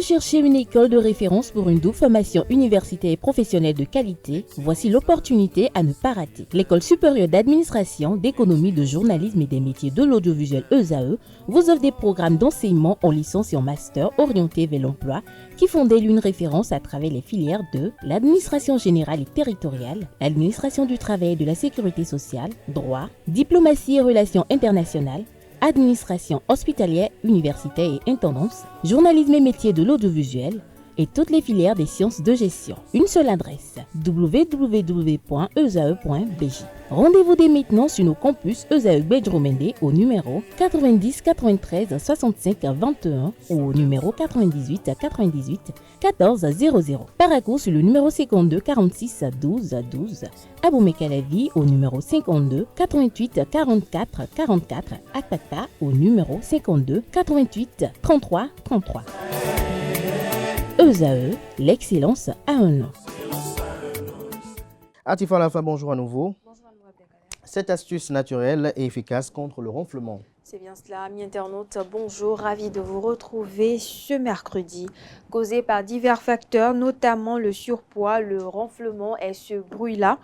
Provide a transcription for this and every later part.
recherchez une école de référence pour une double formation universitaire et professionnelle de qualité? Voici l'opportunité à ne pas rater. L'École supérieure d'administration, d'économie, de journalisme et des métiers de l'audiovisuel ESAE vous offre des programmes d'enseignement en licence et en master orientés vers l'emploi qui font d'elle une référence à travers les filières de l'administration générale et territoriale, l'administration du travail et de la sécurité sociale, droit, diplomatie et relations internationales, administration hospitalière, universitaire et intendance, journalisme et métiers de l'audiovisuel et toutes les filières des sciences de gestion. Une seule adresse, www.esae.bj. Rendez-vous dès maintenant sur nos campus ESAE Bedjromende au numéro 90 93 65 21 ou au numéro 98 98 14 00. Paracourt sur le numéro 52 46 12 12. Aboumé-Calavi au numéro 52 88 44 44. Akpaka au numéro 52 88 33 33. ESAE, l'excellence à un nom. Atifa Lafa, bonjour à nouveau. Cette astuce naturelle et efficace contre le ronflement. C'est bien cela, amis internautes, bonjour, ravi de vous retrouver ce mercredi. Causé par divers facteurs, notamment le surpoids, le ronflement et ce bruit-là,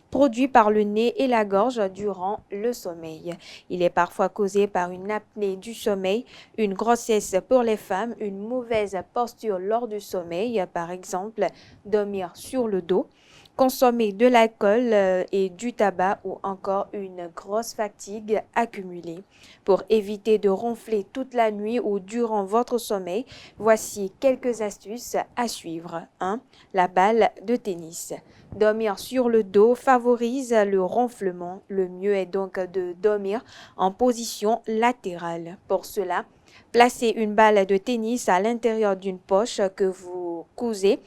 produit par le nez et la gorge durant le sommeil. Il est parfois causé par une apnée du sommeil, une grossesse pour les femmes, une mauvaise posture lors du sommeil, par exemple dormir sur le dos, consommer de l'alcool et du tabac ou encore une grosse fatigue accumulée. Pour éviter de ronfler toute la nuit ou durant votre sommeil, voici quelques astuces à suivre. 1. La balle de tennis. Dormir sur le dos favorise le ronflement. Le mieux est donc de dormir en position latérale. Pour cela, placez une balle de tennis à l'intérieur d'une poche que vous cousez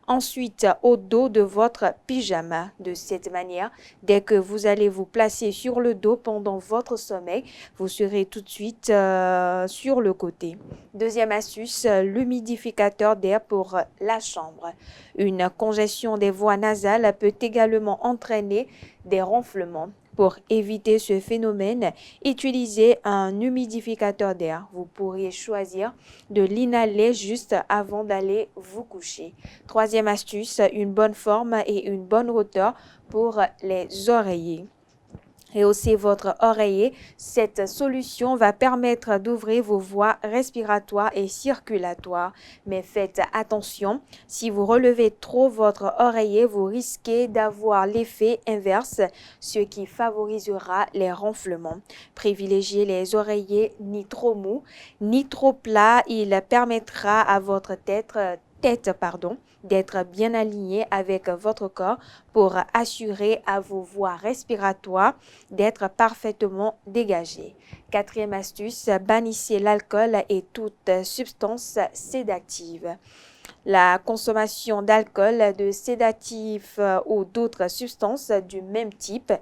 ensuite au dos de votre pyjama. De cette manière, dès que vous allez vous placer sur le dos pendant votre sommeil, vous serez tout de suite sur le côté. Deuxième astuce, l'humidificateur d'air pour la chambre. Une congestion des voies nasales peut également entraîner des ronflements. Pour éviter ce phénomène, utilisez un humidificateur d'air. Vous pourriez choisir de l'inhaler juste avant d'aller vous coucher. Troisième astuce, une bonne forme et une bonne hauteur pour les oreillers. Rehaussez votre oreiller. Cette solution va permettre d'ouvrir vos voies respiratoires et circulatoires. Mais faites attention, si vous relevez trop votre oreiller, vous risquez d'avoir l'effet inverse, ce qui favorisera les ronflements. Privilégiez les oreillers ni trop mous, ni trop plats. Il permettra à votre tête d'être bien aligné avec votre corps pour assurer à vos voies respiratoires d'être parfaitement dégagées. Quatrième astuce, bannissez l'alcool et toute substance sédative. La consommation d'alcool, de sédatifs ou d'autres substances du même type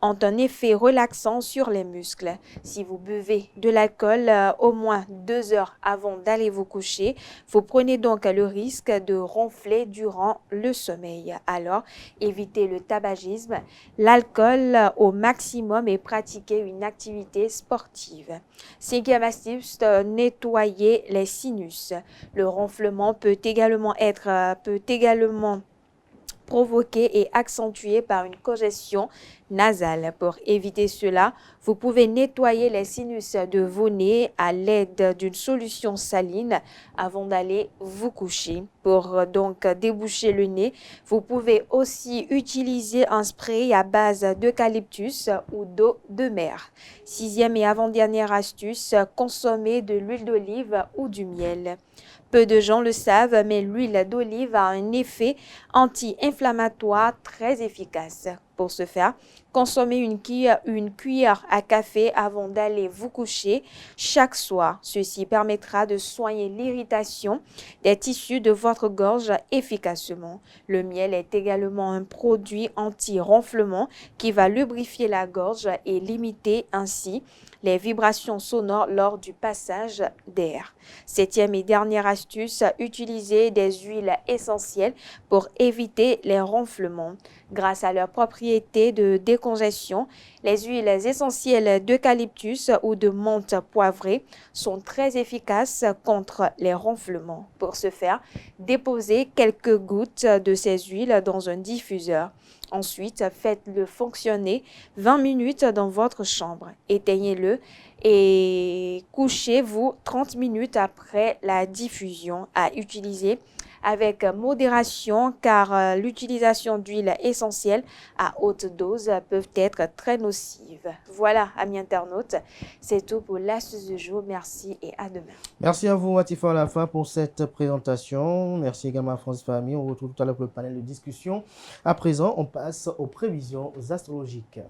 ont un effet relaxant sur les muscles. Si vous buvez de l'alcool au moins 2 heures avant d'aller vous coucher, vous prenez donc le risque de ronfler durant le sommeil. Alors, évitez le tabagisme, l'alcool au maximum et pratiquez une activité sportive. Cinquième astuce, nettoyer les sinus. Le ronflement peut également provoqué et accentué par une congestion nasale. Pour éviter cela, vous pouvez nettoyer les sinus de vos nez à l'aide d'une solution saline avant d'aller vous coucher. Pour donc déboucher le nez, vous pouvez aussi utiliser un spray à base d'eucalyptus ou d'eau de mer. Sixième et avant-dernière astuce, consommer de l'huile d'olive ou du miel. Peu de gens le savent, mais l'huile d'olive a un effet anti-inflammatoire très efficace. Pour ce faire, consommez une cuillère à café avant d'aller vous coucher chaque soir. Ceci permettra de soigner l'irritation des tissus de votre gorge efficacement. Le miel est également un produit anti-ronflement qui va lubrifier la gorge et limiter ainsi les vibrations sonores lors du passage d'air. Septième et dernière astuce, utiliser des huiles essentielles pour éviter les ronflements. Grâce à leur propriété de décongestion Les huiles essentielles d'eucalyptus ou de menthe poivrée sont très efficaces contre les ronflements. Pour ce faire, déposez quelques gouttes de ces huiles dans un diffuseur. Ensuite, faites-le fonctionner 20 minutes dans votre chambre. Éteignez-le et couchez-vous 30 minutes après la diffusion. À utiliser avec modération car l'utilisation d'huiles essentielles à haute dose peuvent être très nocives. Voilà, amis internautes, c'est tout pour l'astuce du jour. Merci et à demain. Merci à vous, Atifa Alafa, pour cette présentation. Merci également à Francis Famille. On retrouve tout à l'heure pour le panel de discussion. À présent, on passe aux prévisions astrologiques.